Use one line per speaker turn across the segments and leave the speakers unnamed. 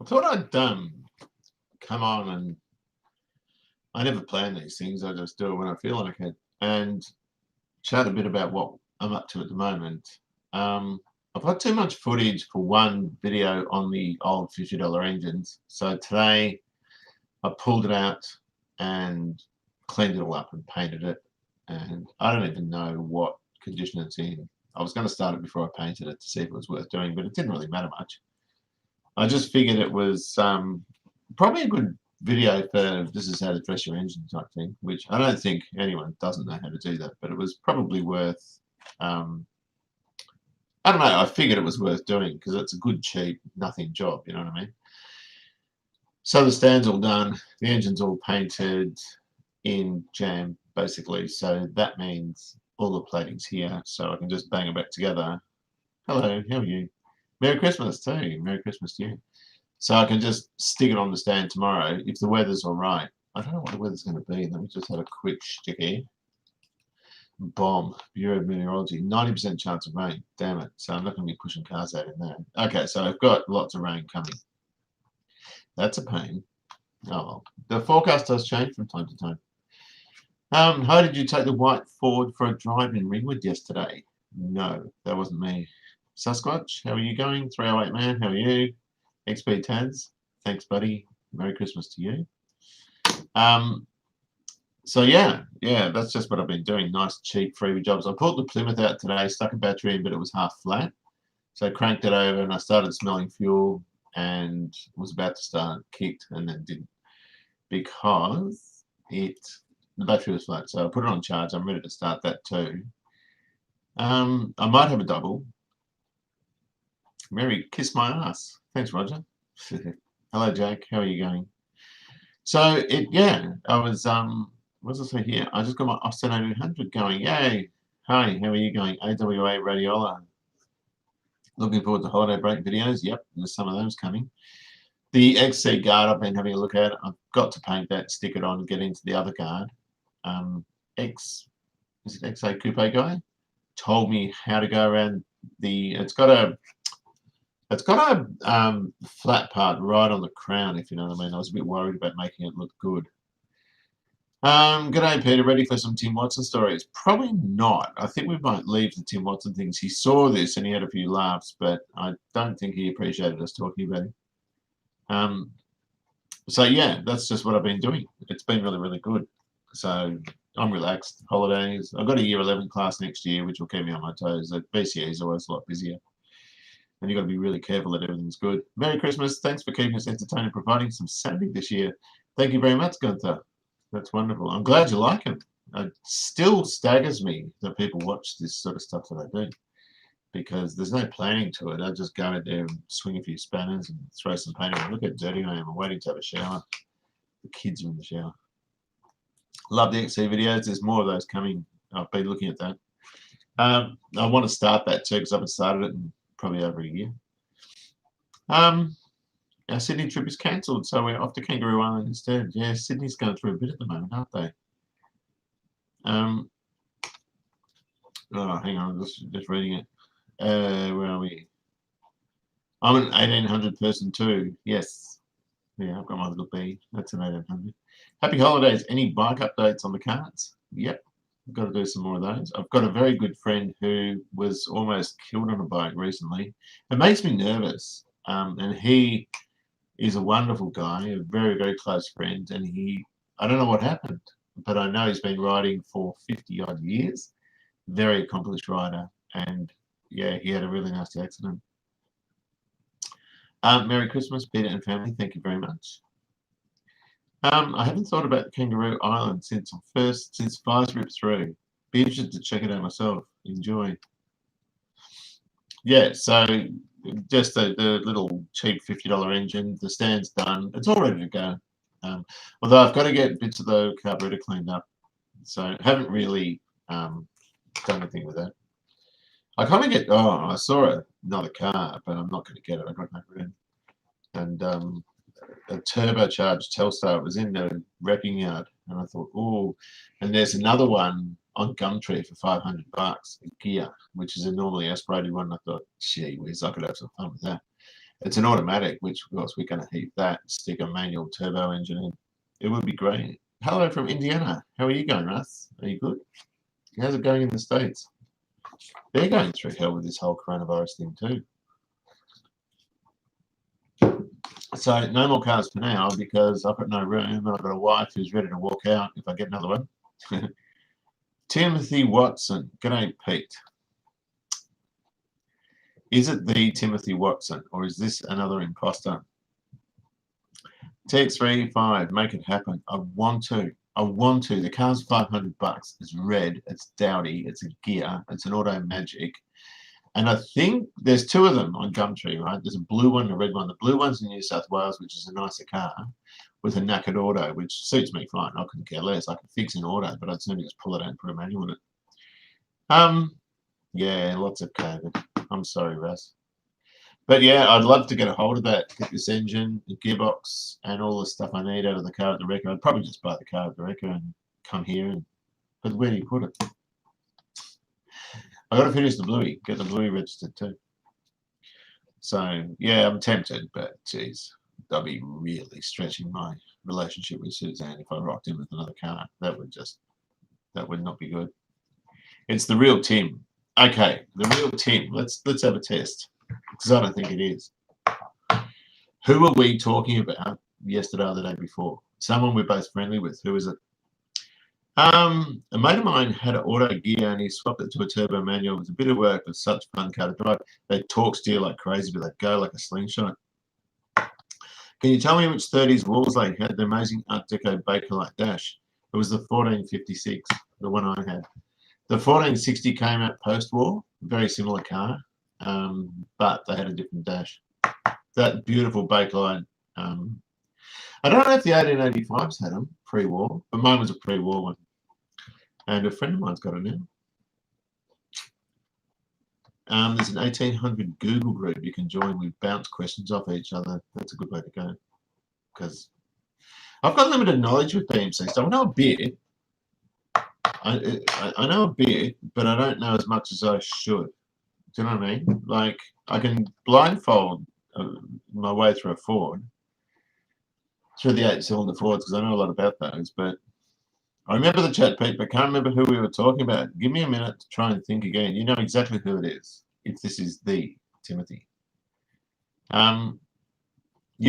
I thought I'd come on, and I never plan these things. I just do it when I feel like it, and chat a bit about what I'm up to at the moment. Um, I've got too much footage for one video on the old $50 engines, so today I pulled it out and cleaned it all up and painted it, and I don't even know what condition it's in. I was going to start it before I painted it to see if it was worth doing, but it didn't really matter much. I just figured it was probably a good video for this is how to dress your engine type thing, which I don't think anyone doesn't know how to do that, but it was probably worth, I don't know, I figured it was worth doing because it's a good, cheap, nothing job, you know what I mean? So the stand's all done, the engine's all painted in jam, basically, so that means all the plating's here, so I can just bang it back together. Hello, how are you? Merry Christmas too. Merry Christmas to you. So I can just stick it on the stand tomorrow if the weather's all right. I don't know what the weather's going to be. Let me just have a quick stick here. Bomb. Bureau of Meteorology. 90% chance of rain. Damn it. So I'm not going to be pushing cars out in there. Okay, so I've got lots of rain coming. That's a pain. Oh well. The forecast does change from time to time. How did you take the white Ford for a drive in Ringwood yesterday? No, that wasn't me. Sasquatch, how are you going? 308 man, how are you? XP Taz, thanks buddy. Merry Christmas to you. So yeah, that's just what I've been doing. Nice, cheap, freebie jobs. I pulled the Plymouth out today, stuck a battery in, but it was half flat. So I cranked it over and I started smelling fuel and was about to start, kicked, and then didn't because the battery was flat. So I put it on charge. I'm ready to start that too. I might have a double. Mary, kiss my ass. Thanks, Roger. Hello, Jake. How are you going? So I was what does it say here? I just got my Austin 800 going. Yay! Hi, how are you going? AWA Radiola. Looking forward to holiday break videos. Yep, there's some of those coming. The XC guard I've been having a look at. I've got to paint that, stick it on, and get into the other guard. Is it XA Coupe guy? Told me how to go around the. It's got a flat part right on the crown, if you know what I mean. I was a bit worried about making it look good. G'day, Peter. Ready for some Tim Watson stories? Probably not. I think we might leave the Tim Watson things. He saw this and he had a few laughs, but I don't think he appreciated us talking about it. So yeah, that's just what I've been doing. It's been really, really good. So I'm relaxed. Holidays. I've got a year 11 class next year, which will keep me on my toes. The BCA is always a lot busier. And you've got to be really careful that everything's good. Merry Christmas. Thanks for keeping us entertained and providing some sanity this year. Thank you very much, Gunther. That's wonderful. I'm glad you like it. It still staggers me that people watch this sort of stuff that I do because there's no planning to it. I just go out there and swing a few spanners and throw some paint on. Look how dirty I am. I'm waiting to have a shower. The kids are in the shower. Love the XC videos. There's more of those coming. I've been looking at that. I want to start that too because I haven't started it in probably over a year. Our Sydney trip is cancelled, so we're off to Kangaroo Island instead. Yeah, Sydney's going through a bit at the moment, aren't they? Oh, hang on, I'm just reading it. Where are we? I'm an 1800 person too. Yes. Yeah, I've got my little B. That's an 1800. Happy holidays. Any bike updates on the carts? Yep. I've got to do some more of those. I've got a very good friend who was almost killed on a bike recently. It makes me nervous. And he is a wonderful guy, a very, very close friend. And I don't know what happened, but I know he's been riding for 50 odd years. Very accomplished rider. And yeah, he had a really nasty accident. Merry Christmas, Peter and family. Thank you very much. I haven't thought about Kangaroo Island since Fires ripped through. Be interested to check it out myself. Enjoy. Yeah, so just the little cheap $50 engine. The stand's done. It's all ready to go. Although I've got to get bits of the carburetor cleaned up. So I haven't really done anything with that. I kind of get, I saw another car, but I'm not going to get it. I got no room. And a turbocharged Telstar was in the wrapping yard, and I thought, oh, and there's another one on Gumtree for $500, a Gear, which is a normally aspirated one. I thought, gee whiz, I could have some fun with that. It's an automatic, which of course we're going to heat that, stick a manual turbo engine in. It would be great. Hello from Indiana. How are you going, Russ? Are you good? How's it going in the States? They're going through hell with this whole coronavirus thing too. So no more cars for now because I've got no room and I've got a wife who's ready to walk out if I get another one. Timothy Watson. G'day, Pete. Is it the Timothy Watson or is this another imposter? TX35, make it happen. I want to. The car's $500. It's red. It's dowdy. It's a gear. It's an Auto Magic. And I think there's two of them on Gumtree, right? There's a blue one and a red one. The blue one's in New South Wales, which is a nicer car with a knackered auto, which suits me fine. I couldn't care less. I can fix an auto, but I'd certainly just pull it out and put a manual in it. Yeah, lots of COVID. I'm sorry, Russ. But yeah, I'd love to get a hold of that, get this engine, the gearbox, and all the stuff I need out of the car at the wrecker. I'd probably just buy the car at the wrecker and come here. But where do you put it? I got to finish the Bluey, get the Bluey registered too. So yeah, I'm tempted, but geez, I'd be really stretching my relationship with Suzanne if I rocked in with another car. That would not be good. It's the real Tim. Okay, the real Tim. Let's have a test because I don't think it is. Who were we talking about yesterday or the day before? Someone we're both friendly with. Who is it? A mate of mine had an auto gear and he swapped it to a turbo manual. It was a bit of work, but such fun car to drive. They torque steer like crazy, but they go like a slingshot. Can you tell me which 30s Wolseley had the amazing Art Deco Bakelite dash? It was the 1456, the one I had. The 1460 came out post-war, very similar car, but they had a different dash. That beautiful Bakelite. I don't know if the 1885s had them pre-war, but mine was a pre-war one. And a friend of mine's got it now. There's an 1800 Google group you can join. We bounce questions off each other. That's a good way to go. Because I've got limited knowledge with BMC stuff. I know a bit. I know a bit, but I don't know as much as I should. Do you know what I mean? Like, I can blindfold my way through a Ford, through the 8-cylinder Fords, because I know a lot about those, but I remember the chat, Pete, but can't remember who we were talking about. Give me a minute to try and think again. You know exactly who it is, if this is the Timothy. You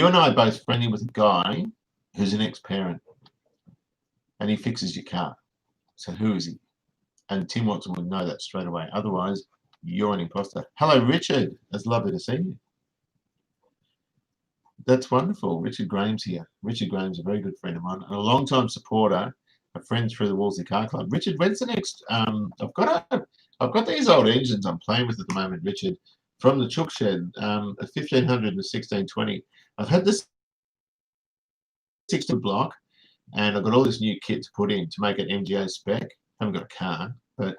and I are both friendly with a guy who's an ex-parent, and he fixes your car. So who is he? And Tim Watson would know that straight away. Otherwise, you're an imposter. Hello, Richard. It's lovely to see you. That's wonderful. Richard Graham's here. Richard Graham's a very good friend of mine and a long-time supporter, a friend through the Wolseley Car Club. Richard, when's the next? I've got these old engines I'm playing with at the moment, Richard, from the Chook Shed, a 1500 and a 1620. I've had this 60 block, and I've got all this new kit to put in to make it MGA spec. I haven't got a car, but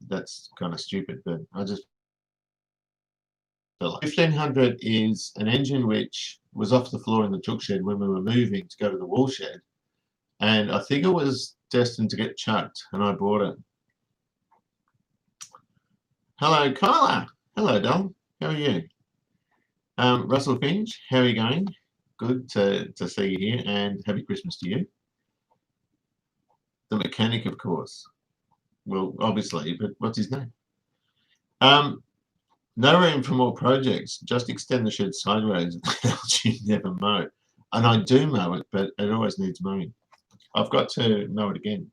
that's kind of stupid. But I just feel like 1500 is an engine which was off the floor in the Chook Shed when we were moving to go to the wool shed, and I think it was destined to get chucked, and I bought it. Hello, Kyla. Hello, Dom. How are you? Russell Finch, how are you going? Good to see you here, and happy Christmas to you. The mechanic, of course. Well, obviously, but what's his name? No room for more projects. Just extend the shed sideways. You never mow. And I do mow it, but it always needs mowing. I've got to mow it again.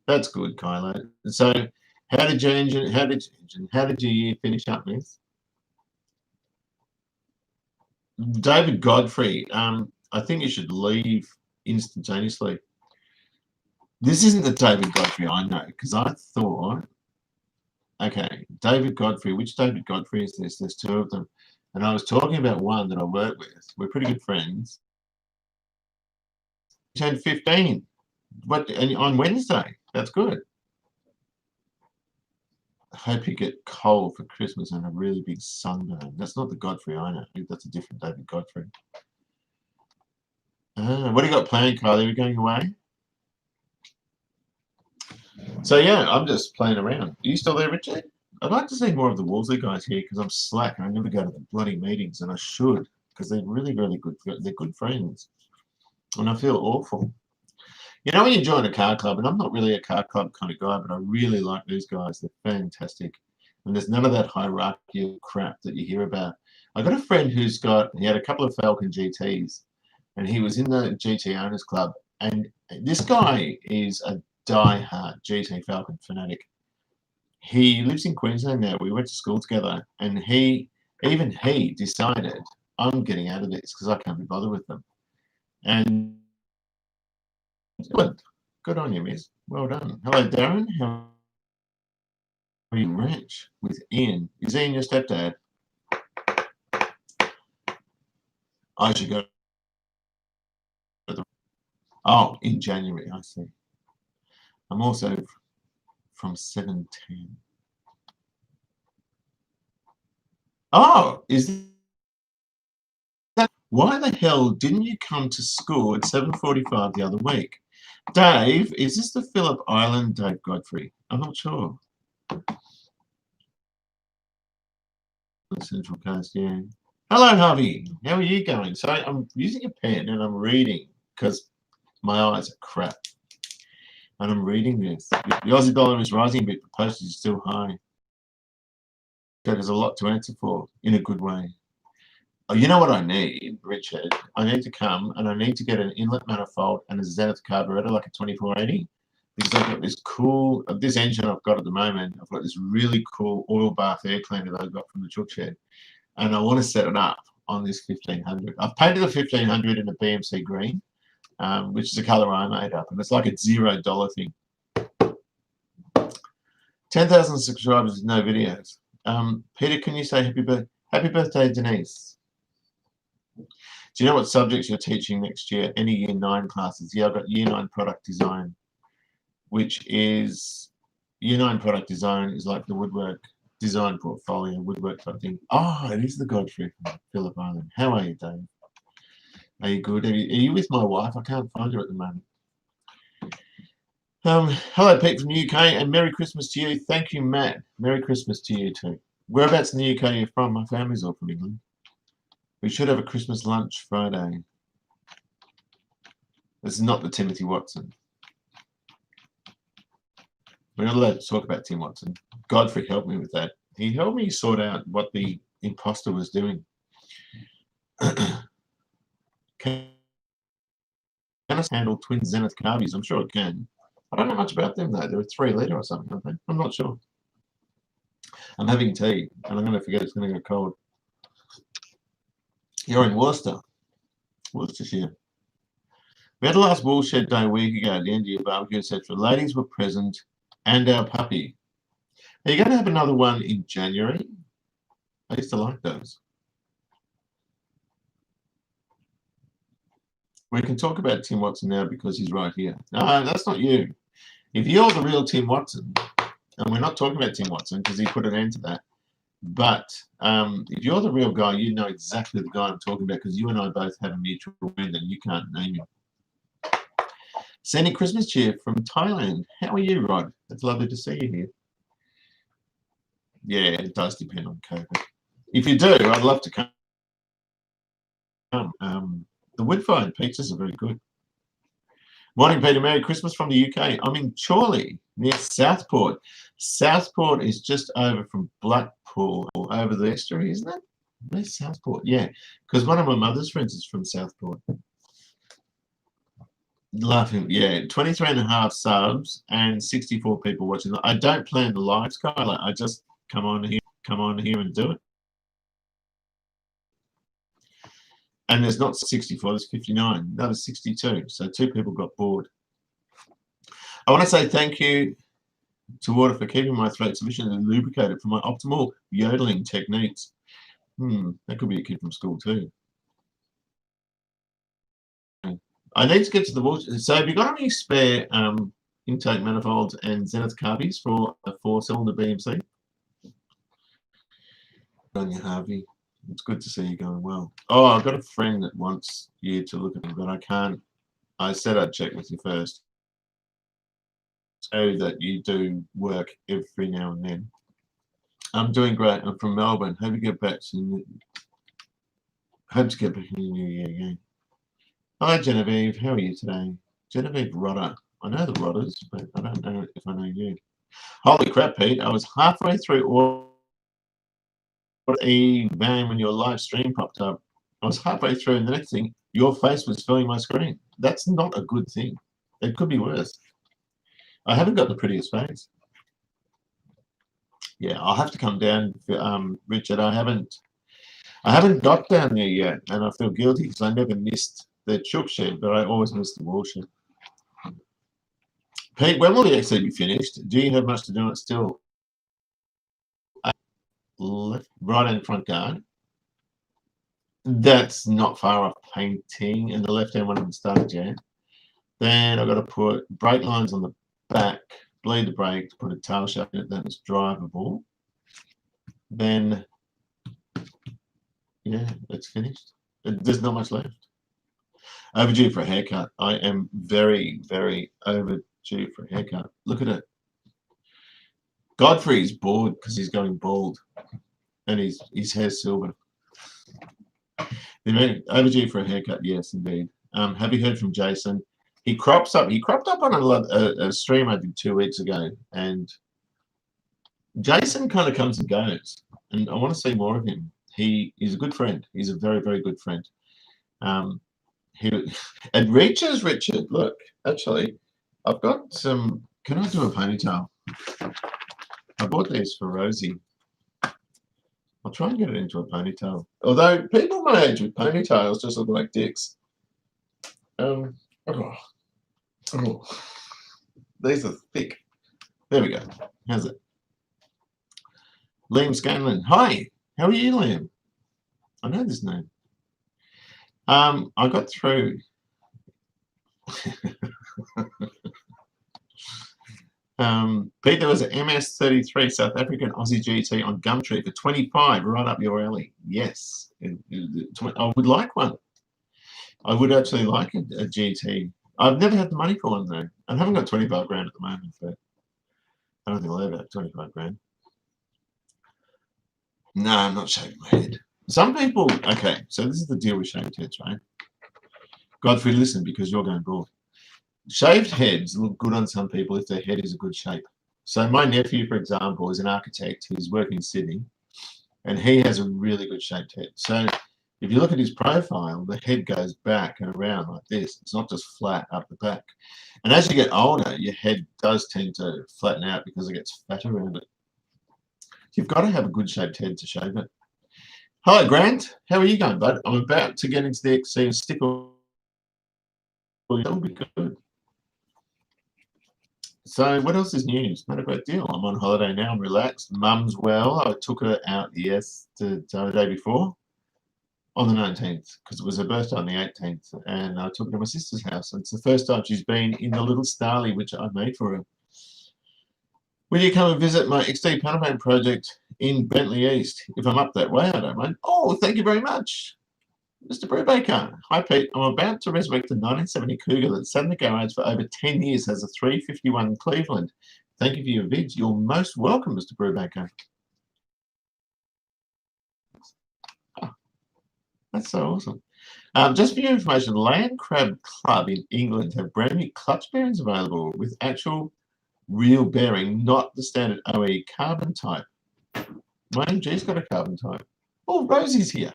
That's good, Kylo. So, how did your year finish up, Miss? David Godfrey. I think you should leave instantaneously. This isn't the David Godfrey I know, because I thought, okay, David Godfrey, which David Godfrey is this? There's two of them. And I was talking about one that I work with. We're pretty good friends. He turned 15. On Wednesday. That's good. I hope you get cold for Christmas and a really big sunburn. That's not the Godfrey I know. That's a different David Godfrey. What do you got planned, Kyle? Are you going away? So, yeah, I'm just playing around. Are you still there, Richard? I'd like to see more of the Wolseley guys here because I'm slack and I never go to the bloody meetings, and I should. because they're really, really good. They're good friends. And I feel awful. You know, when you join a car club, and I'm not really a car club kind of guy, but I really like these guys. They're fantastic. And there's none of that hierarchical crap that you hear about. I got a friend he had a couple of Falcon GTs, and he was in the GT Owners Club. And this guy is a die-hard GT Falcon fanatic. He lives in Queensland now. We went to school together, and he decided, I'm getting out of this because I can't be bothered with them. And good on you, miss. Well done. Hello, Darren. How are you? Rich with Ian. Is Ian your stepdad? I should go. Oh, in January, I see. I'm also from 710. Oh, is that why the hell didn't you come to school at 7:45 the other week? Dave, is this the Phillip Island Dave Godfrey? I'm not sure. The Central Coast, yeah. Hello, Harvey. How are you going? So I'm using a pen and I'm reading because my eyes are crap. And I'm reading this. The Aussie dollar is rising a bit, but postage is still high. There's a lot to answer for in a good way. Oh, you know what I need, Richard? I need to come and I need to get an inlet manifold and a Zenith carburetor, like a 2480, because I've got this engine I've got at the moment. I've got this really cool oil bath air cleaner that I got from the chook shed, and I want to set it up on this 1500. I've painted the 1500 in a BMC green, which is a color I made up, and it's like a $0 thing. 10,000 subscribers with no videos. Peter, can you say happy birthday, Denise? Do you know what subjects you're teaching next year? Any year 9 classes? Yeah, I've got year 9 product design, which is year 9 product design is like the woodwork design portfolio, woodwork type thing. Oh, it is the Godfrey from Phillip Island. How are you, Dave? Are you good? Are you with my wife? I can't find her at the moment. Hello, Pete from the UK, and Merry Christmas to you. Thank you, Matt. Merry Christmas to you too. Whereabouts in the UK are you from? My family's all from England. We should have a Christmas lunch Friday. This is not the Timothy Watson. We're not allowed to talk about Tim Watson. Godfrey helped me with that. He helped me sort out what the imposter was doing. Can I handle twin Zenith carbies? I'm sure it can. I don't know much about them though. They're a 3-litre or something, aren't they? I'm not sure. I'm having tea and I'm going to forget it's going to go cold. You're in Worcestershire. We had the last woolshed day a week ago at the end of your barbecue, etc. Ladies were present and our puppy. Are you going to have another one in January? I used to like those. We can talk about Tim Watson now because he's right here. No, that's not you. If you're the real Tim Watson, and we're not talking about Tim Watson because he put an end to that, but if you're the real guy, you know exactly the guy I'm talking about because you and I both have a mutual friend and you can't name him. Sending Christmas cheer from Thailand. How are you, Rod? It's lovely to see you here. Yeah, it does depend on COVID. If you do, I'd love to come. The wood-fired pizzas are very good. Morning, Peter. Merry Christmas from the UK. I'm in Chorley, near Southport. Southport is just over from Blackpool, over the estuary, isn't it? Where's Southport? Yeah, because one of my mother's friends is from Southport. Laughing, yeah. 23.5 subs and 64 people watching. I don't plan the live, Skylar. I just come on here and do it. And there's not 64, there's 59. No, there's 62. So 2 people got bored. I want to say thank you to water for keeping my throat sufficiently lubricated for my optimal yodeling techniques. That could be a kid from school too. I need to get to the water. So have you got any spare intake manifolds and Zenith carbies for a 4-cylinder BMC? On you, Harvey. It's good to see you going well. Oh, I've got a friend that wants you to look at them, but I can't. I said I'd check with you first. So that you do work every now and then. I'm doing great. I'm from Melbourne. Hope you get back soon. Hope to get back in the new year again. Hi, Genevieve. How are you today? Genevieve Rodder. I know the Rodders, but I don't know if I know you. Holy crap, Pete. I was halfway through a bang when your live stream popped up. I was halfway through, and the next thing, your face was filling my screen. That's not a good thing. It could be worse. I haven't got the prettiest face. Yeah, I'll have to come down, Richard. I haven't got down there yet, and I feel guilty because I never missed the chook shed, but I always missed the wall shed. Pete, when will the XC be finished? Do you have much to do on it still? Left, right and front guard. That's not far off painting, and the left-hand one hasn't started yet. Then I've got to put brake lines on the back, bleed the brake, to put a tail shaft in it that is drivable. Then, yeah, it's finished. There's not much left. Overdue for a haircut. I am very, very overdue for a haircut. Look at it. Godfrey's bored because he's going bald, and his hair's silver. Overdue for a haircut, yes, indeed. Have you heard from Jason? He cropped up on a stream I did 2 weeks ago, and Jason kind of comes and goes, and I want to see more of him. He's a good friend. He's a very, very good friend. It reaches, Richard. Look, actually, I've got some. Can I do a ponytail? I bought these for Rosie. I'll try and get it into a ponytail. Although people my age with ponytails just look like dicks. These are thick. There we go. How's it? Liam Scanlon. Hi. How are you, Liam? I know this name. I got through. Pete, there was an MS33 South African Aussie GT on Gumtree for 25, right up your alley. Yes, I would like one. I would actually like a GT. I've never had the money for one though. I haven't got 25 grand at the moment, but I don't think I'll ever have 25 grand. No, I'm not shaving my head. Some people, okay, so this is the deal with shaved heads, right? Godfrey, listen, because you're going bald. Shaved heads look good on some people if their head is a good shape. So my nephew, for example, is an architect. He's working in Sydney, and he has a really good shaped head. So if you look at his profile, the head goes back and around like this. It's not just flat up the back. And as you get older, your head does tend to flatten out because it gets fat around it. You've got to have a good shaped head to shave it. Hello, Grant. How are you going, bud? I'm about to get into the XC and stick. That would be good. So what else is news? Not a great deal. I'm on holiday now. I'm relaxed. Mum's well. I took her out the day before on the 19th because it was her birthday on the 18th, and I took her to my sister's house. And it's the first time she's been in the little Starley which I made for her. Will you come and visit my XD Panama project in Bentley East? If I'm up that way, I don't mind. Oh, thank you very much, Mr. Brubaker. Hi, Pete. I'm about to resurrect the 1970 Cougar that sat in the garage for over 10 years as a 351 Cleveland. Thank you for your vids. You're most welcome, Mr. Brubaker. Oh, that's so awesome. Just for your information, Land Crab Club in England have brand new clutch bearings available with actual real bearing, not the standard OE carbon type. My MG's got a carbon type. Oh, Rosie's here.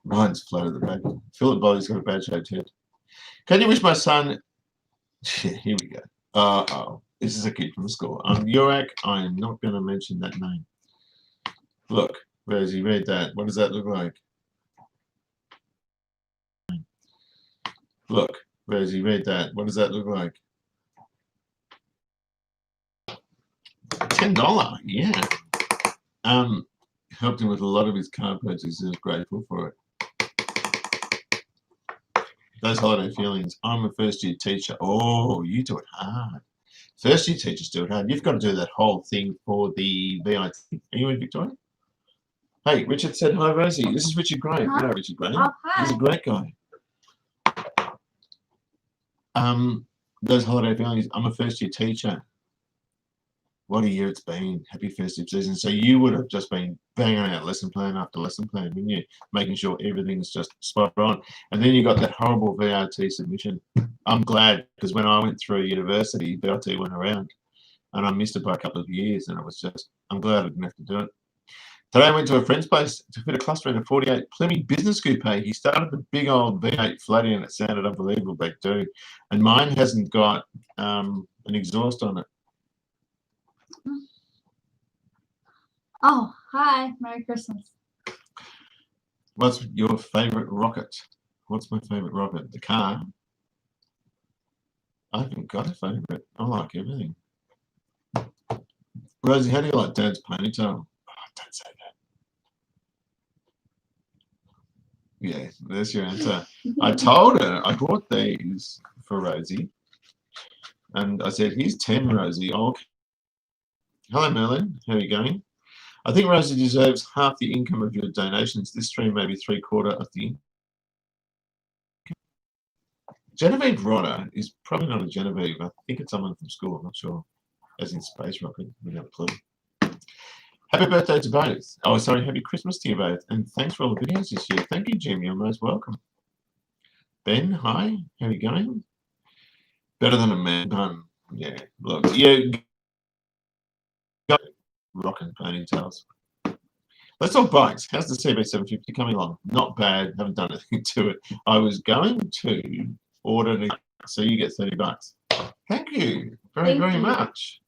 Mine's floated the back. Philip Bolly's got a bad shaped head. Can you wish my son? Here we go. Oh, this is a kid from school. Yurak. I'm not going to mention that name. Look, Rosie, read that. What does that look like? Look, Rosie, read that. What does that look like? $10. Yeah. Helped him with a lot of his car purchases. Grateful for it. Those holiday feelings. I'm a first-year teacher. Oh, you do it hard. First-year teachers do it hard. You've got to do that whole thing for the VIT. Are you in Victoria? Hey, Richard said hi, Rosie. This is Richard Gray. Hello, Richard Gray. Oh, hi. He's a great guy. Those holiday feelings. I'm a first-year teacher. what a year it's been. Happy festive season. So you would have just been banging out lesson plan after lesson plan, wouldn't you? Making sure everything's just spot on. And then you got that horrible VRT submission. I'm glad, because when I went through university, VRT went around and I missed it by a couple of years, and it was just, I'm glad I didn't have to do it. Today I went to a friend's place to fit a cluster in a 48 Plymouth business coupe. He started the big old V8 floating and it sounded unbelievable back too. And mine hasn't got an exhaust on it.
Oh, hi. Merry Christmas.
What's your favourite rocket? What's my favourite rocket? The car. I haven't got a favourite. I like everything. Rosie, how do you like Dad's ponytail? Oh, don't say that. Yeah, there's your answer. I told her I bought these for Rosie. And I said, here's 10, Rosie. Oh, okay. Hello, Merlin. How are you going? I think Rosie deserves half the income of your donations. This stream may be 3/4 of the income. Genevieve Rodder is probably not a Genevieve. I think it's someone from school. I'm not sure. As in Space Rocket. We have a clue. Happy birthday to both. Oh, sorry. Happy Christmas to you both. And thanks for all the videos this year. Thank you, Jim. You're most welcome. Ben, hi. How are you going? Better than a man bun. Yeah. Look, yeah. Rocking ponytails. Let's talk bikes. How's the CB750 coming along? Not bad. Haven't done anything to it. I was going to order it, so you get $30. Thank you very much.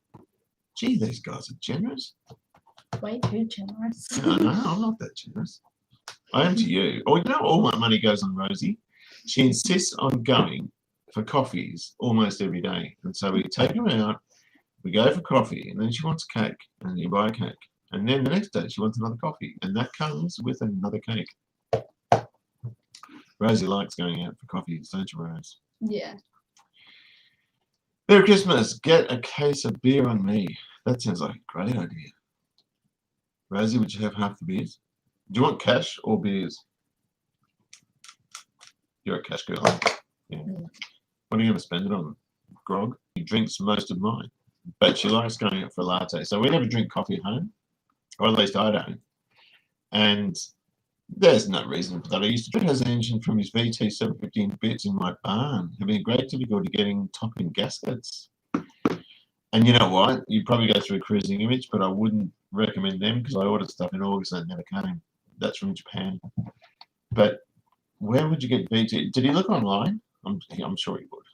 Gee, these guys are generous.
Way too generous.
No, I'm not that generous. I am to you. Oh, you know, all my money goes on Rosie. She insists on going for coffees almost every day, and so we take her out. We go for coffee, and then she wants cake, and then you buy a cake. And then the next day she wants another coffee, and that comes with another cake. Rosie likes going out for coffees, don't you, Rose?
Yeah.
Merry Christmas. Get a case of beer on me. That sounds like a great idea. Rosie, would you have half the beers? Do you want cash or beers? You're a cash girl. Yeah. What are you going to spend it on? Grog? He drinks most of mine, but she likes going out for a latte. So we never drink coffee at home, or at least I don't. And there's no reason for that. I used to drink as an engine from his VT 715 bits in my barn, having great difficulty getting top-end gaskets. And you know what? You probably go through Cruising Image, but I wouldn't recommend them because I ordered stuff in August and it never came. That's from Japan. But where would you get VT? Did he look online? I'm sure he would.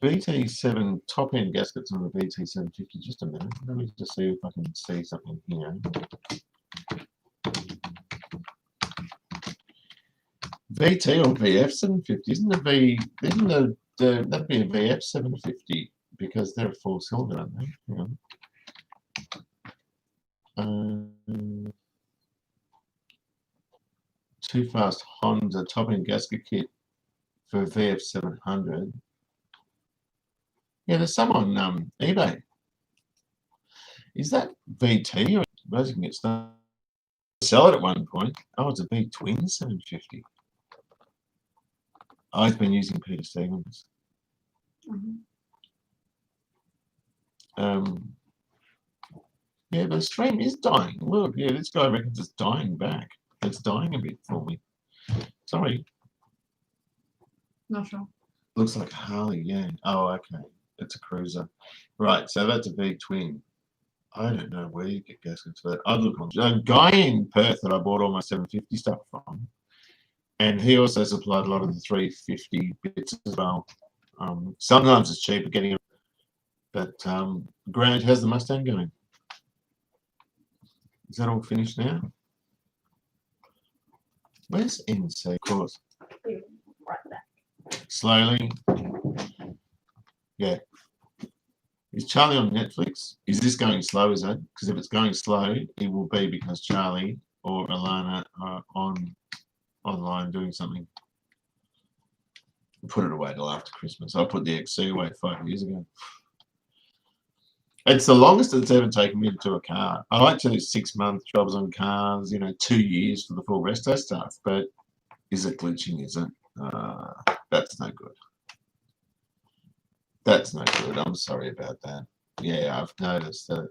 VT7 top-end gaskets on the VT 750. Just a minute. Let me just see if I can see something here. VT or VF 750? Isn't that'd be a VF 750 because they're a 4-cylinder, aren't they? Hang on. Too Fast Honda top-end gasket kit for VF 700. Yeah, there's some on eBay. Is that VT or Rosie can get started? Sell it at one point. Oh, it's a V twin 750. I've been using Peter Stevens. Yeah, the stream is dying. Look, yeah, this guy reckons it's dying back. It's dying a bit for me. Sorry.
Not sure.
Looks like Harley, yeah. Oh, okay. It's a cruiser. Right, so that's a V twin. I don't know where you get gaskets for that. I look on a guy in Perth that I bought all my 750 stuff from, and he also supplied a lot of the 350 bits as well. Sometimes it's cheaper getting it, but Grant, how's the Mustang going? Is that all finished now? Where's NC? Of course.
Right back.
Slowly. Yeah. Is Charlie on Netflix? Is this going slow, is it? Because if it's going slow, it will be because Charlie or Alana are online doing something. Put it away till after Christmas. I put the XC away 5 years ago. It's the longest it's ever taken me to do a car. I like to do 6-month jobs on cars, 2 years for the full resto stuff, but is it glitching, is it? That's no good. That's no good. I'm sorry about that. Yeah, I've noticed that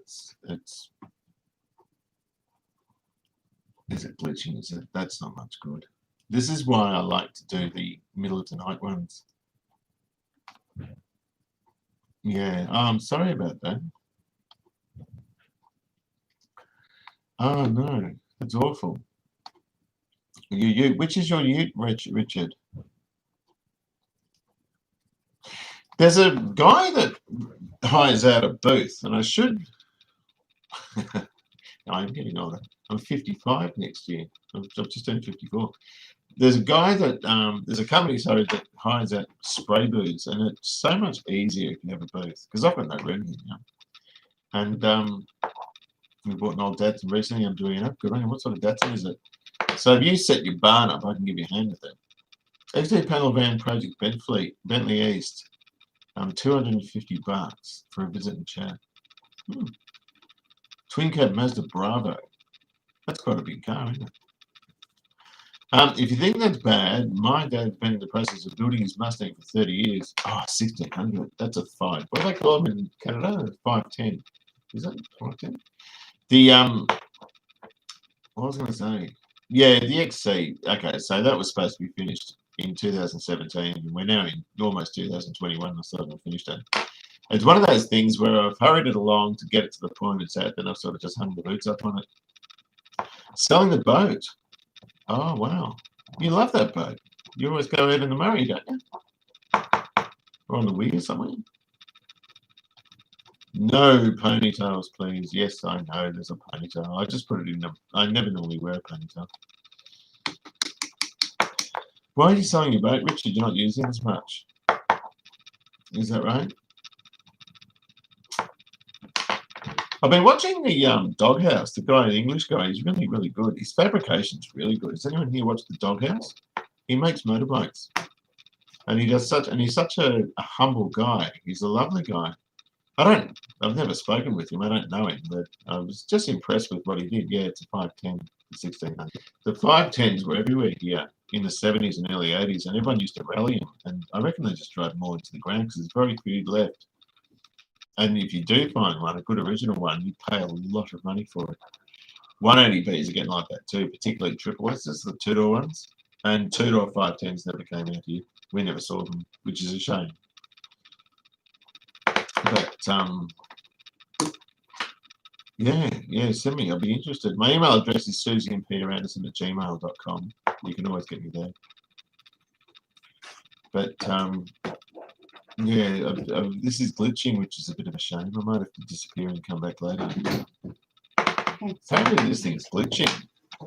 it's is it glitching? Is it? That's not much good. This is why I like to do the middle of the night ones. Yeah, oh, I'm sorry about that. Oh no, that's awful. Which is your ute, Richard? There's a guy that hires out a booth, and I should. I'm getting older. I'm 55 next year. I've just turned 54. There's a guy that there's a company that hires out spray booths, and it's so much easier if you have a booth because I've got no room here now. And we bought an old Datsun recently. I'm doing an upgrade. What sort of Datsun is it? So if you set your barn up, I can give you a hand with it. XD panel van project Bentley East. $250 for a visit and chat. Twin cab Mazda Bravo. That's quite a big car, isn't it? If you think that's bad, my dad's been in the process of building his Mustang for 30 years. Oh, 1600. That's a 5. What do they call them in Canada? 510. Is that 510? What was I going to say? Yeah, the XC. Okay, so that was supposed to be finished in 2017, and we're now in almost 2021. I still haven't finished it. It's one of those things where I've hurried it along to get it to the point it's at, then I've sort of just hung the boots up on it. Selling the boat. Oh, wow. You love that boat. You always go out in the Murray, don't you? Or on the Wee or somewhere? No ponytails, please. Yes, I know there's a ponytail. I just put it in the... I never normally wear a ponytail. Why are you selling your boat, Richard? You're not using it as much. Is that right? I've been watching the Doghouse. The guy, the English guy, he's really, really good. His fabrication's really good. Has anyone here watched the Doghouse? He makes motorbikes, and he's such a humble guy. He's a lovely guy. I've never spoken with him. I don't know him, but I was just impressed with what he did. Yeah, it's a 510, 1600. The 510s were everywhere here in the 70s and early 80s, and everyone used to rally them. And I reckon they just drove more into the ground because there's very few left. And if you do find one, a good original one, you pay a lot of money for it. 180Bs are getting like that too, particularly triple S's, the two-door ones. And two-door 510s never came out here. We never saw them, which is a shame. But, yeah, send me. I'll be interested. My email address is susieandpeteranderson@gmail.com. You can always get me there. But, yeah, this is glitching, which is a bit of a shame. I might have to disappear and come back later. Apparently this thing's glitching,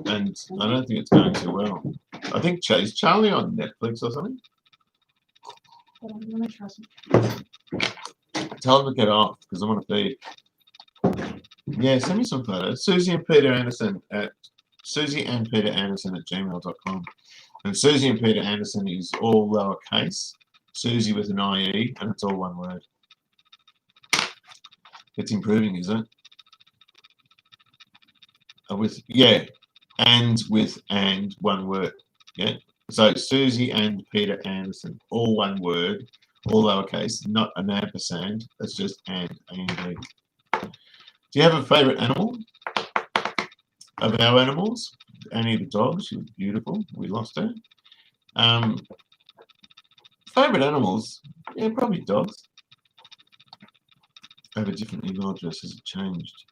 and I don't think it's going too well. I think is Charlie on Netflix or something?
Hold on, let me try some.
Tell him to get off, because I want to feed. Yeah, send me some photos. susieandpeteranderson@gmail.com. And Susie and Peter Anderson is all lowercase. Susie with an IE, and it's all one word. It's improving, isn't it? And one word. Yeah. So Susie and Peter Anderson, all one word, all lowercase, not an ampersand. That's just and. Do you have a favourite animal? Of our animals? Annie the dog, she was beautiful. We lost her. Favourite animals? Yeah, probably dogs. I have a different email address. Has it changed?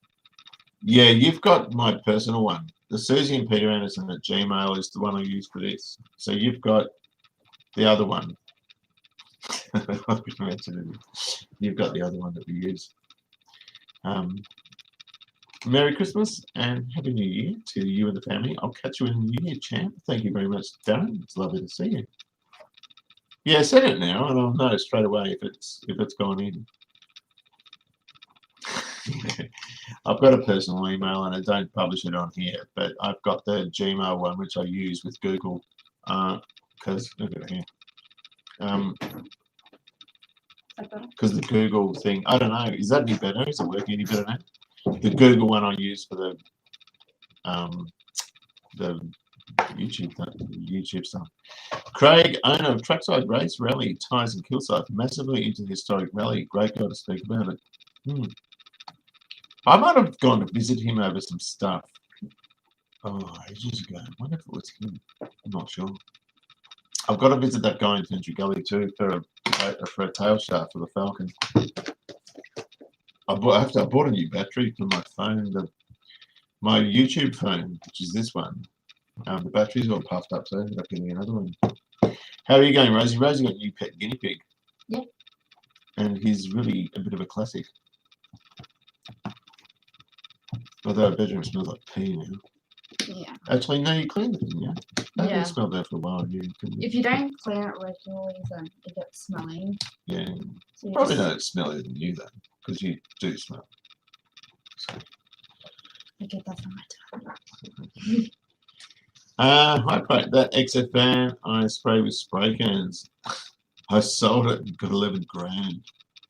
Yeah, you've got my personal one. The Susie and Peter Anderson @gmail is the one I use for this. So you've got the other one. You've got the other one that we use. Merry Christmas and Happy New Year to you and the family. I'll catch you in the New Year, champ. Thank you very much, Darren. It's lovely to see you. Yeah, send it now, and I'll know straight away if it's gone in. I've got a personal email and I don't publish it on here, but I've got the Gmail one which I use with Google because look at it here. Because the Google thing, I don't know, is that any better? Is it working any better now? The Google one I use for the YouTube stuff. Craig, owner of Trackside Race Rally, Tyres and Kilsyth, massively into the historic rally. Great guy to speak about it. Hmm. I might have gone to visit him over some stuff. Oh, ages ago. I wonder if it was him. I'm not sure. I've got to visit that guy in Century Gully too for a tail shaft for the Falcon. I bought a new battery for my phone, my YouTube phone, which is this one. The battery's all puffed up, so I ended up getting another one. How are you going, Rosie? Rosie got a new pet guinea pig.
Yep.
And he's really a bit of a classic. Although our bedroom smells like pee now.
Yeah.
Actually, no, you cleaned it, didn't you? That
Yeah.
smelled there for a while.
If you don't clean it regularly, then it gets smelly.
Yeah.
So you
Probably
just-
don't smell it than you, though, because you do smell. So.
I get that from my dad.
Hi, Craig. That XF van I spray with spray cans. I sold it and got 11 grand.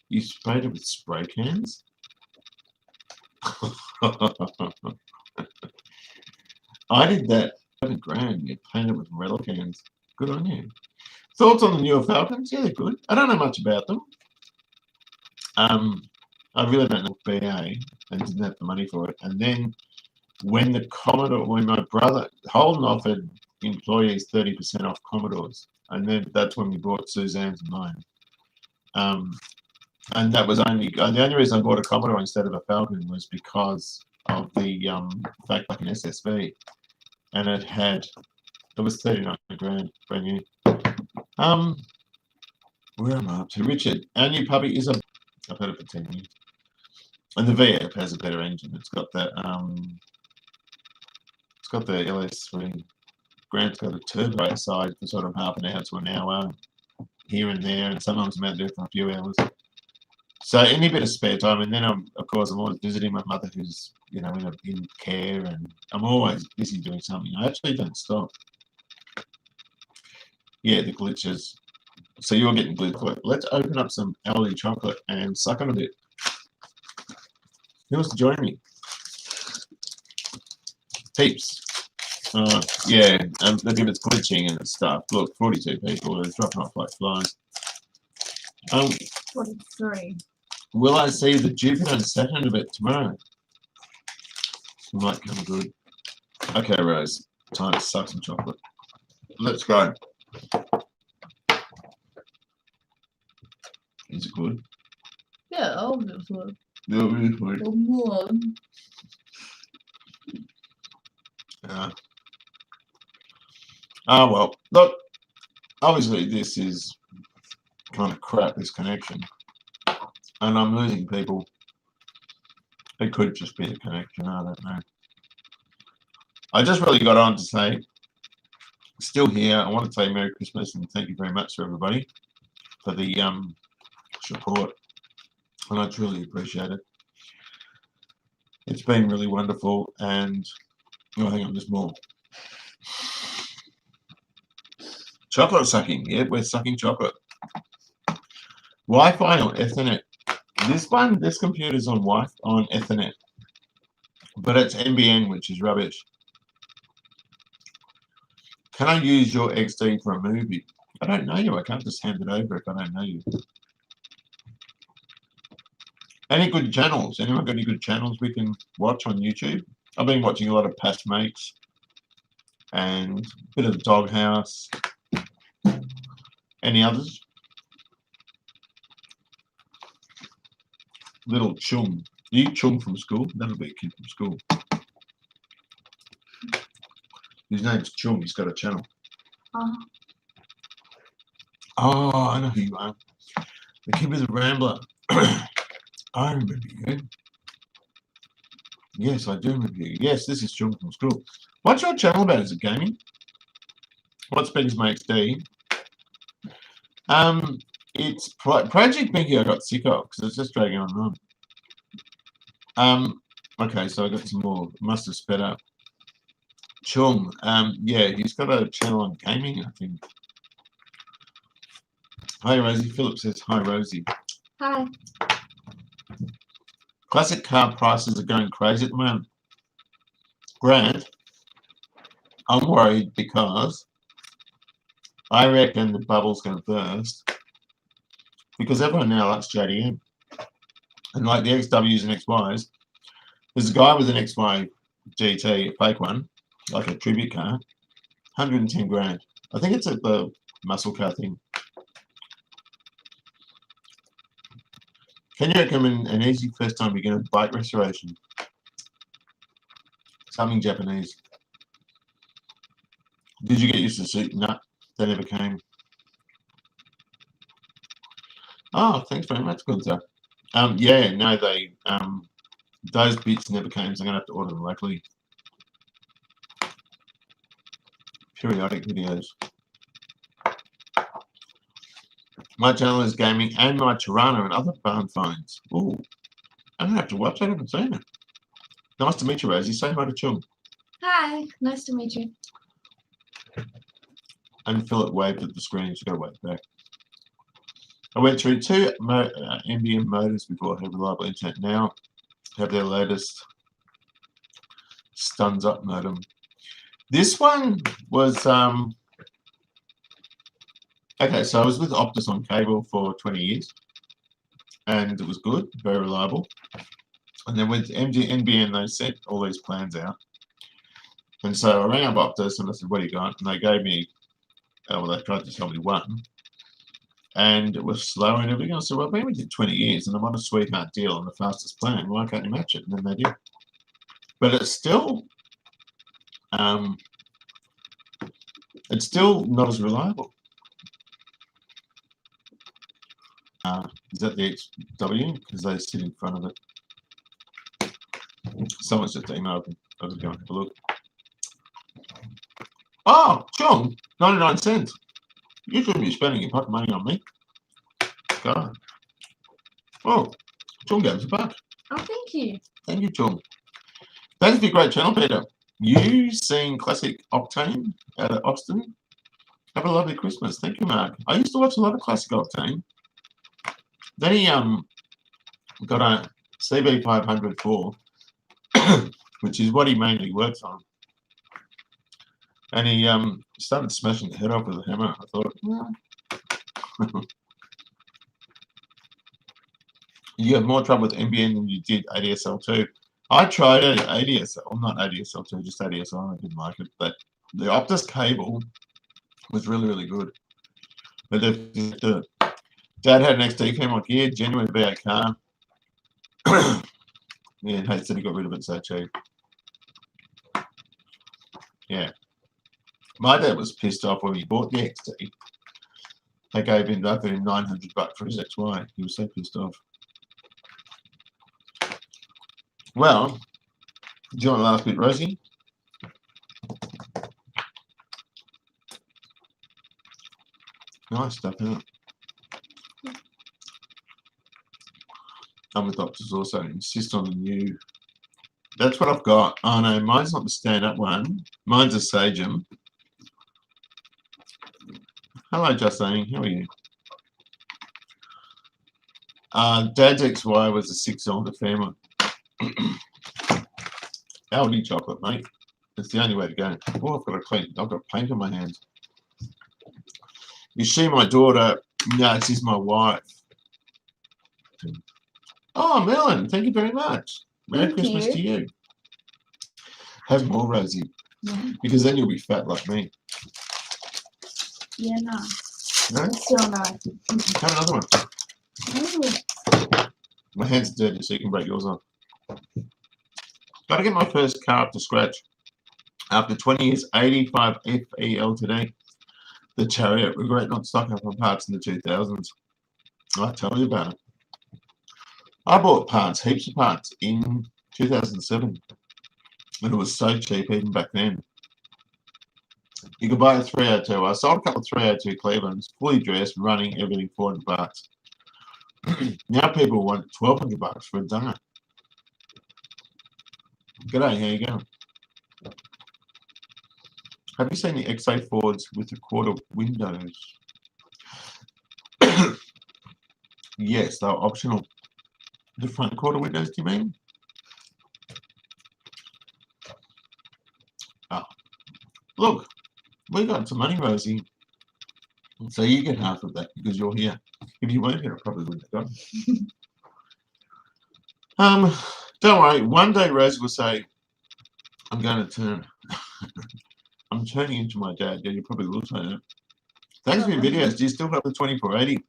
You sprayed it with spray cans? I did that. 11 grand. You painted with rattle cans. Good on you. Thoughts on the newer Falcons? Yeah, they're good. I don't know much about them. I really don't know BA and didn't have the money for it. And then when my brother, Holden offered employees 30% off Commodores, and then that's when we bought Suzanne's and mine. And that was the only reason I bought a Commodore instead of a Falcon was because of the fact like an SSV, and it was 39 grand brand new. Where am I up to? Richard, our new puppy is I've had it for 10 years. And the VF has a better engine. It's got that it's got the LS3. Grant's got a turbo outside for sort of half an hour to an hour here and there, and sometimes I'm out there for a few hours. So any bit of spare time, and then of course I'm always visiting my mother who's in care, and I'm always busy doing something. I actually don't stop. Yeah, the glitches. So you're getting glitch. Let's open up some Aldi chocolate and suck on a bit. Who wants to join me? Peeps. Yeah, look, if it's glitching and stuff. Look, 42 people. They're dropping off like flies.
43.
Will I see the Jupiter and Saturn a bit tomorrow? Might come good. Okay, Rose. Time to suck some chocolate. Let's go. Is it good?
Yeah, obviously.
Yeah, really good. Well, look, obviously this is kind of crap, this connection. And I'm losing people. It could just be the connection, I don't know. I just really got on to say, still here, I want to say Merry Christmas and thank you very much to everybody for the support. And I truly appreciate it. It's been really wonderful, and hang on, there's more. Chocolate sucking. Yeah, we're sucking chocolate. Wi-Fi or Ethernet. This computer's on Ethernet, but it's NBN, which is rubbish. Can I use your XD for a movie? I don't know you. I can't just hand it over if I don't know you. Any good channels? Anyone got any good channels we can watch on YouTube? I've been watching a lot of Patch Makes and a bit of the Doghouse. Any others? Little Chung. Do you Chung from school? That'll be a kid from school. His name's Chung. He's got a channel. Oh, I know who you are. The kid with the Rambler. I remember you. Yes, I do remember you. Yes, this is Chung from school. What's your channel about? Is it gaming? What's Ben's Makes D? It's Project Binky I got sick of because it's just dragging on. Okay, so I got some more. Must have sped up. Chung, yeah, he's got a channel on gaming, I think. Hi, Rosie. Philip says, hi, Rosie.
Hi.
Classic car prices are going crazy at the moment. Grant, I'm worried because I reckon the bubble's going to burst because everyone now likes JDM. And like the XWs and XYs, there's a guy with an XY GT, a fake one, like a tribute car, 110 grand. I think it's at the muscle car thing. Can you recommend an easy first time beginner bike restoration? Something Japanese. Did you get used to the suit? No, they never came. Oh, thanks very much, Gunther. Yeah, no, they those bits never came, so I'm gonna have to order them locally. Periodic videos. My channel is gaming and my Tirana and other barn finds. Ooh, I'm gonna have to watch. I haven't seen it. Nice to meet you, Rosie. Say hi to Chung.
Hi, nice to meet you.
And Philip waved at the screen. She's got to wave back. I went through 2 NBN motors before I had reliable internet. Now have their latest stuns up modem. This one was okay. So I was with Optus on cable for 20 years, and it was good, very reliable. And then with NBN, they sent all these plans out, and so I rang up Optus and I said, "What do you got?" And they gave me, well, they tried to sell me one. And it was slow and everything. I said, well, I've been with you 20 years and I'm on a sweetheart deal on the fastest plan. Why can't you match it? And then they did. But it's still not as reliable. Is that the XW? Because they sit in front of it. Someone's just emailed me. I was going to have a look. Oh, Chung, 99 cents. You shouldn't be spending your pocket money on me. God. Oh, Chung gave us a buck.
Oh, thank you.
Thank you, Chung. Thanks for your great channel, Peter. You seen Classic Octane out of Austin? Have a lovely Christmas. Thank you, Mark. I used to watch a lot of Classic Octane. Then he got a CB504, which is what he mainly works on. And he started smashing the head off with a hammer. I thought, well, you have more trouble with NBN than you did ADSL2. I tried ADSL, not ADSL2, just ADSL. I didn't like it, but the Optus cable was really, really good. But Dad had an XD, came like, yeah, genuine V8 car. Yeah, Nate said he got rid of it so cheap. Yeah. My dad was pissed off when he bought the XD. They gave him $900 for his XY. He was so pissed off. Well, do you want the last bit, Rosie? Nice stuff, isn't it? Other doctors also insist on the new. That's what I've got. Oh no, mine's not the stand-up one. Mine's a Sagem. Hello, Justine. How are you? Dad's XY was a 6-cylinder family. Aldi chocolate, mate. It's the only way to go. Oh, I've got paint on my hands. Is she my daughter? No, she's my wife. Oh, Melon, thank you very much. Merry Christmas to you. Have more, Rosie.
Yeah.
Because then you'll be fat like me.
Yeah, no.
No?
Still not.
Have another one.
Ooh.
My hands are dirty, so you can break yours off. Got to get my first car up to scratch. After 20 years, 85 FEL today. The Chariot, regret not stocking up on parts in the 2000s. I'll tell you about it. I bought parts, heaps of parts, in 2007. And it was so cheap even back then. You could buy a 302. I sold a couple of 302 Clevelands, fully dressed, running, everything, $400. Now people want $1,200 for a donut. G'day, how you going? Have you seen the XA Fords with the quarter windows? Yes, they're optional. The front quarter windows, do you mean? Oh. Look, we got some money, Rosie. So you get half of that because you're here. If you weren't here, I probably wouldn't have got it. Don't worry. One day Rose will say, I'm going to turn. I'm turning into my dad. Yeah, you probably will say that. Thanks for your videos. Do you still have the 2480?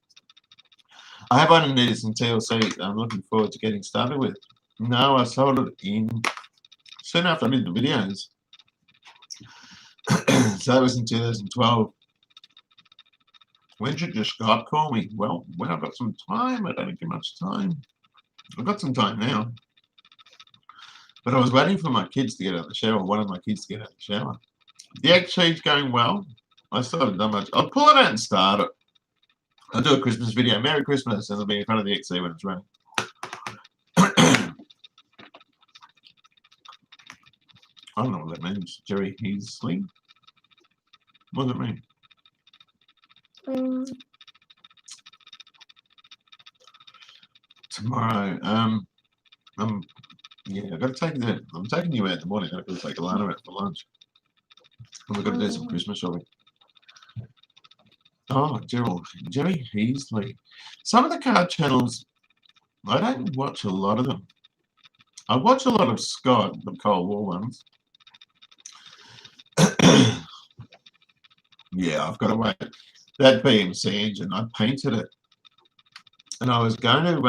I have one needed some TLC I'm looking forward to getting started with. No, I sold it in soon after I did the videos. So that was in 2012. When should your Skype call me? Well, when I've got some time. I don't have too much time. I've got some time now. But I was waiting for my kids to get out of the shower, one of my kids to get out of the shower. The egg cheese going well. I still haven't done much. I'll pull it out and start it. I'll do a Christmas video. Merry Christmas, and it'll be in front of the XC when it's running. I don't know what that means. Jerry Heasley? What does it mean? Tomorrow. Yeah, I've got to take it. I'm taking you out in the morning. I've got to take Alana out for lunch. And we've got to do some Christmas shopping. Oh, Jerry Heasley. Some of the card channels, I don't watch a lot of them. I watch a lot of Scott, the Cold War ones. Yeah, I've got to wait. That BMC engine, I painted it. And I was going to,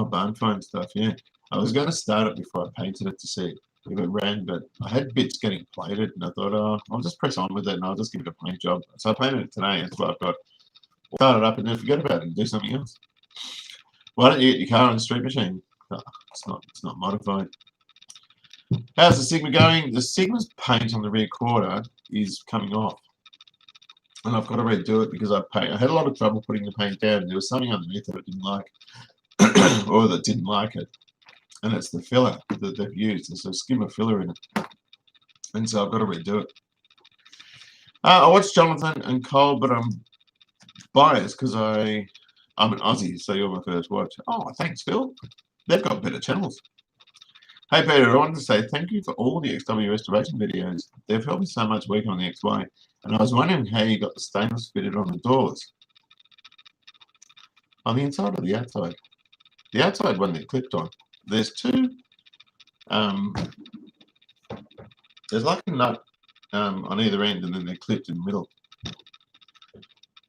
barn phone stuff, yeah. I was going to start it before I painted it to see if it ran, but I had bits getting plated, and I thought, oh, I'll just press on with it, and I'll just give it a paint job. So I painted it today, and that's what I've got. Start it up and then forget about it and do something else. Why don't you get your car on the street machine? Oh, it's not modified. How's the Sigma going? The Sigma's paint on the rear quarter is coming off. And I've got to redo it because I had a lot of trouble putting the paint down. And there was something underneath that I didn't like, or that didn't like it. And it's the filler that they've used. There's a skimmer filler in it. And so I've got to redo it. I watched Jonathan and Cole, but I'm biased because I'm an Aussie, so you're my first watch. Oh, thanks, Phil. They've got better channels. Hey, Peter, I wanted to say thank you for all the XW restoration videos. They've helped me so much working on the XY. And I was wondering how you got the stainless fitted on the doors. On the inside or the outside? The outside one they're clipped on. There's two. There's like a nut on either end, and then they're clipped in the middle,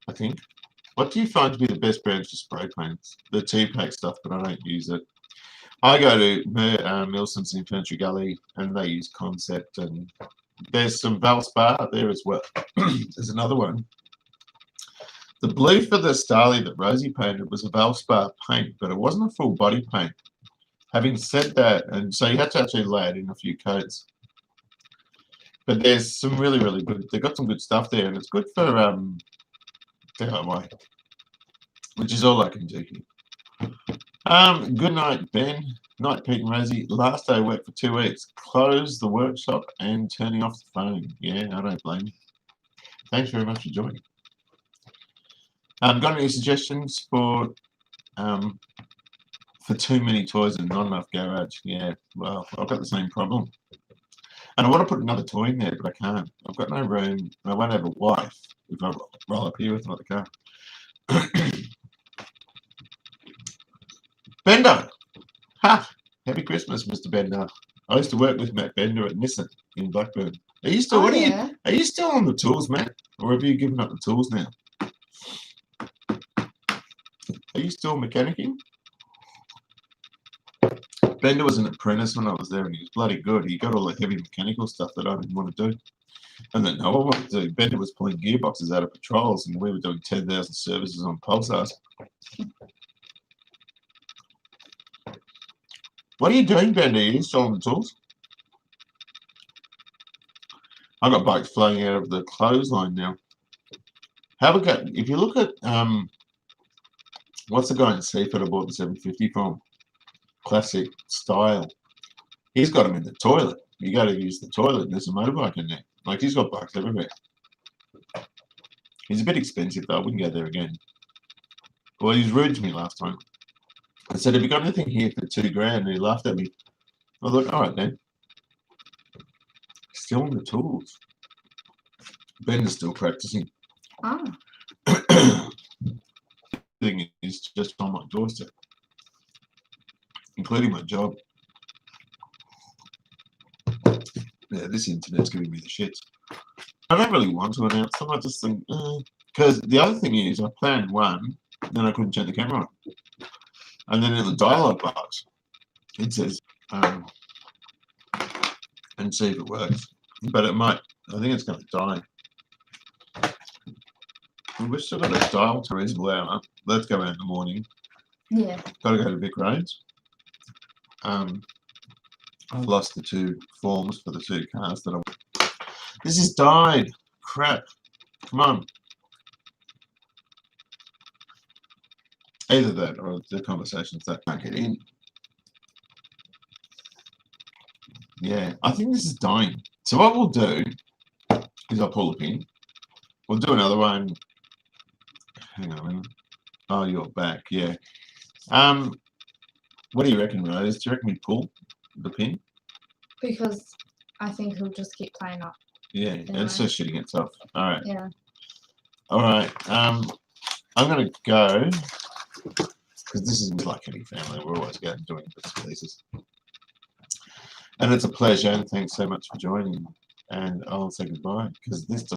I think. What do you find to be the best brands for spray paints? The T-Pack stuff, but I don't use it. I go to Milson's in Infantry Gully, and they use Concept, and there's some Valspar there as well. There's another one. The blue for the Starly that Rosie painted was a Valspar paint, but it wasn't a full body paint. Having said that, and so you had to actually lay it in a few coats. But there's some really, really good, they've got some good stuff there, and it's good for DIY, which is all I can do here. Good night, Ben. Night, Pete and Rosie. Last day of work for 2 weeks. Close the workshop and turning off the phone. Yeah, I don't blame you. Thanks very much for joining. Got any suggestions for too many toys and not enough garage? Yeah, well, I've got the same problem. And I want to put another toy in there, but I can't. I've got no room. I won't have a wife if I roll up here with another car. Bender. Ha! Happy Christmas, Mr. Bender. I used to work with Matt Bender at Nissan in Blackburn. Are you still? Are you still on the tools, Matt, or have you given up the tools now? Are you still mechanicking? Bender was an apprentice when I was there, and he was bloody good. He got all the heavy mechanical stuff that I didn't want to do, and then no one wanted to do. Bender was pulling gearboxes out of patrols, and we were doing 10,000 services on pulsars. What are you doing, Bender? Are you still on the tools? I've got bikes flowing out of the clothesline now. Have a go. If you look at what's the guy in Seaford I bought the 750 from? Classic style. He's got them in the toilet. You got to use the toilet, and there's a motorbike in there. Like, he's got bikes everywhere. He's a bit expensive, though. I wouldn't go there again. Well, he was rude to me last time. I said, have you got anything here for $2,000? And he laughed at me. I thought, all right, then. Still on the tools. Ben is still practicing.
Oh.
Thing is just on my doorstep. including my job. Yeah, this internet's giving me the shits. I don't really want to announce them. I just think, because the other thing is, I planned one, then I couldn't turn the camera on, and then in the dialogue box, it says, and see if it works. But it might. I think it's going to die. We've still got a dial to reasonable hour. Let's go out in the morning.
Yeah.
Got to go to Vic Roads. I lost the 2 forms for the 2 cars that I. This has died. Crap. Come on. Either that or the conversations that can't get in. Yeah, I think this is dying. So what we'll do is I'll pull the pin. We'll do another one. Hang on a minute. Oh, you're back. Yeah. What do you reckon, Rose? Do you reckon we pull the pin?
Because I think he'll just keep playing up.
Yeah, it's just shooting itself. All right.
Yeah.
All right. I'm going to go because this is like any family. We're always going doing bits and pieces. And it's a pleasure. And thanks so much for joining. And I'll say goodbye because this